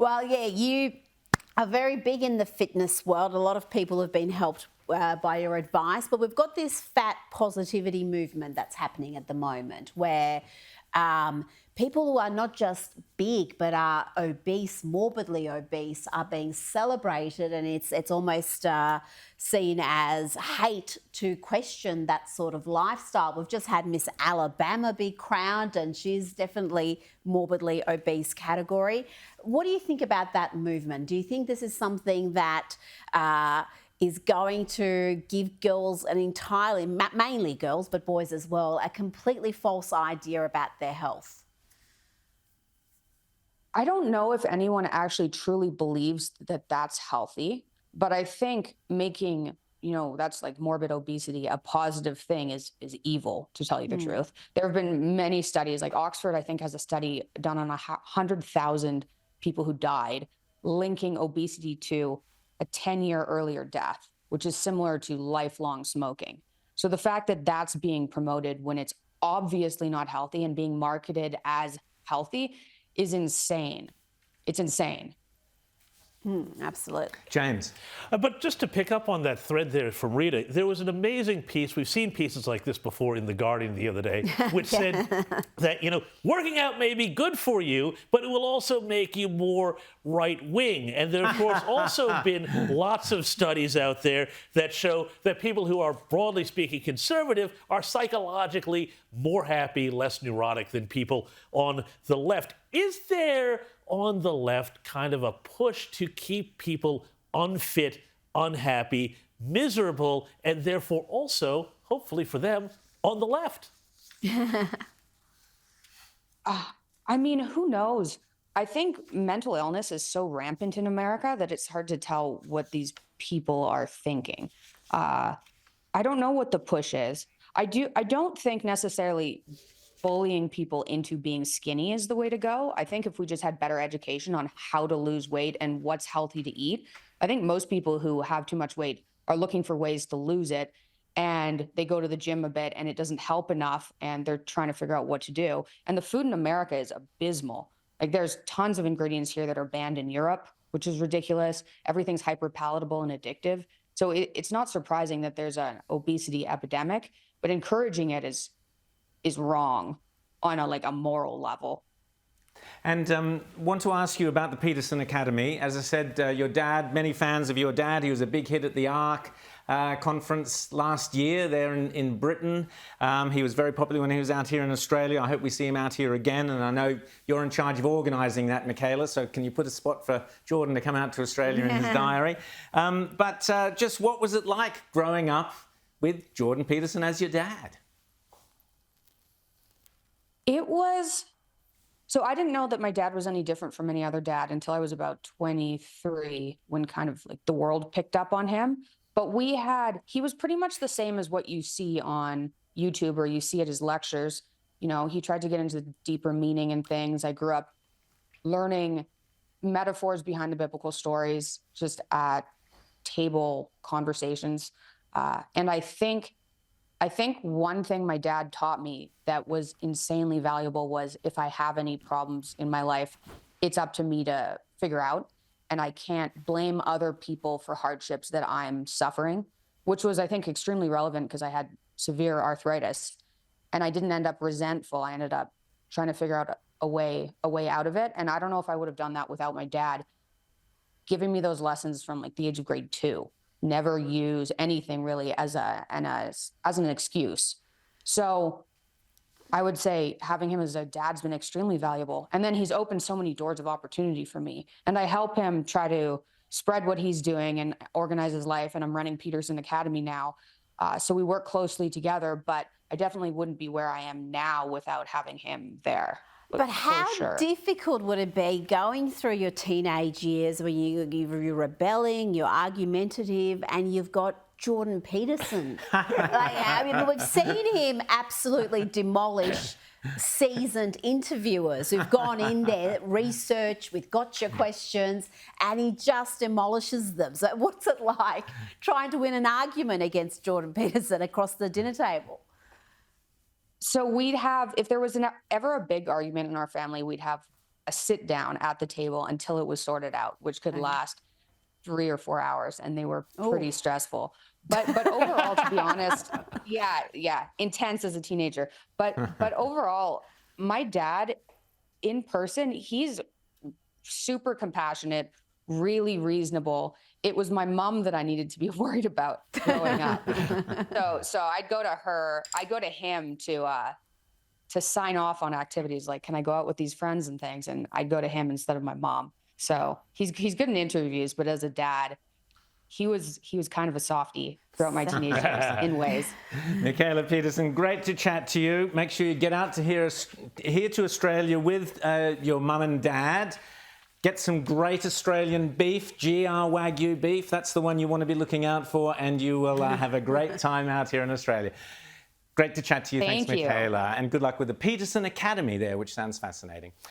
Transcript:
Well, yeah, you are very big in the fitness world. A lot of people have been helped by your advice, but we've got this fat positivity movement that's happening at the moment where people who are not just big but are obese, morbidly obese, are being celebrated, and it's almost seen as hate to question that sort of lifestyle. We've just had Miss Alabama be crowned, and she's definitely morbidly obese category. What do you think about that movement? Do you think this is something that is going to give girls an entirely, mainly girls, but boys as well, a completely false idea about their health? I don't know if anyone actually truly believes that that's healthy, but I think making, that's like morbid obesity, a positive thing is evil, to tell you the truth. There have been many studies, like Oxford, I think, has a study done on 100,000 people who died, linking obesity to a 10-year earlier death, which is similar to lifelong smoking. So the fact that that's being promoted when it's obviously not healthy and being marketed as healthy is insane. It's insane. Absolutely. James. But just to pick up on that thread there from Rita, there was an amazing piece. We've seen pieces like this before in The Guardian the other day, which said that, working out may be good for you, but it will also make you more right-wing. And there, of course, also been lots of studies out there that show that people who are, broadly speaking, conservative are psychologically more happy, less neurotic than people on the left. Is there on the left kind of a push to keep people unfit, unhappy, miserable, and therefore also, hopefully for them, on the left? I mean, who knows? I think mental illness is so rampant in America that it's hard to tell what these people are thinking. I don't know what the push is. I don't think necessarily bullying people into being skinny is the way to go. I think if we just had better education on how to lose weight and what's healthy to eat, I think most people who have too much weight are looking for ways to lose it, and they go to the gym a bit and it doesn't help enough and they're trying to figure out what to do. And the food in America is abysmal. Like, there's tons of ingredients here that are banned in Europe, which is ridiculous. Everything's hyper palatable and addictive. So it's not surprising that there's an obesity epidemic, but encouraging it is wrong on a moral level. And want to ask you about the Peterson Academy. As I said, your dad, many fans of your dad. He was a big hit at the ARC conference last year there in Britain. He was very popular when he was out here in Australia. I hope we see him out here again. And I know you're in charge of organising that, Michaela. So can you put a spot for Jordan to come out to Australia in his diary? But just what was it like growing up with Jordan Peterson as your dad? It was... So I didn't know that my dad was any different from any other dad until I was about 23, when kind of like the world picked up on him. But he was pretty much the same as what you see on YouTube or you see at his lectures. He tried to get into the deeper meaning and things. I grew up learning metaphors behind the biblical stories just at table conversations. And I think one thing my dad taught me that was insanely valuable was, if I have any problems in my life, it's up to me to figure out. And I can't blame other people for hardships that I'm suffering, which was, I think, extremely relevant because I had severe arthritis and I didn't end up resentful. I ended up trying to figure out a way out of it. And I don't know if I would have done that without my dad giving me those lessons from the age of grade 2. Never use anything really as an excuse. So I would say having him as a dad's been extremely valuable. And then he's opened so many doors of opportunity for me. And I help him try to spread what he's doing and organize his life. And I'm running Peterson Academy now. So we work closely together, but I definitely wouldn't be where I am now without having him there. But how difficult would it be going through your teenage years when you're rebelling, you're argumentative, and you've got Jordan Peterson? We've seen him absolutely demolish seasoned interviewers who've gone in there, research with gotcha questions, and he just demolishes them. So what's it like trying to win an argument against Jordan Peterson across the dinner table? So we'd have, if there was ever a big argument in our family, we'd have sit down at the table until it was sorted out, which could last 3 or 4 hours, and they were pretty stressful. But overall, to be honest, yeah, intense as a teenager. But overall, my dad in person, he's super compassionate, really reasonable. It was my mom that I needed to be worried about growing up. So I'd go to him to sign off on activities, like, can I go out with these friends and things? And I'd go to him instead of my mom. So he's good in interviews, but as a dad, he was kind of a softie throughout my teenage years in ways. Michaela Peterson, great to chat to you. Make sure you get out to here to Australia with your mum and dad. Get some great Australian beef, GR Wagyu beef. That's the one you want to be looking out for, and you will have a great time out here in Australia. Great to chat to you. Thank Thanks, you. Michaela. And good luck with the Peterson Academy there, which sounds fascinating.